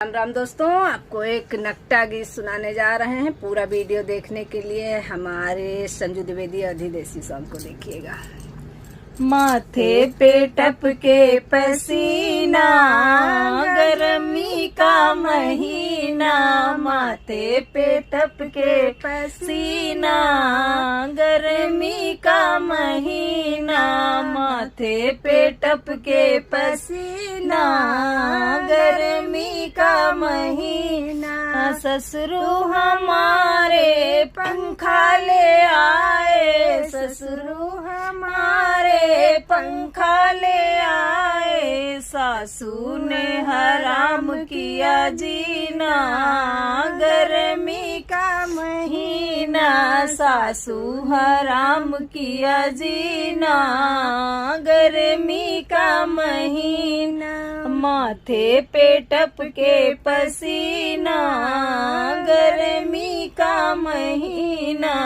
राम राम दोस्तों, आपको एक नकटा गीत सुनाने जा रहे हैं। पूरा वीडियो देखने के लिए हमारे संजू द्विवेदी अधिदेशी सॉन्ग को देखिएगा। माथे पे टपके पसीना, गर्मी का महीना। माथे पे टपके पसीना, गर्मी का महीना। माथे पे टपके पसीना, गर्मी का महीना। ससुरु हमारे पंखा ले आए, ससुरु हमारे पंखा ले आए। सासू ने हराम किया जीना, गर्मी का महीना। सासू हराम किया जीना, गर्मी का महीना। माथे पे टपके पसीना,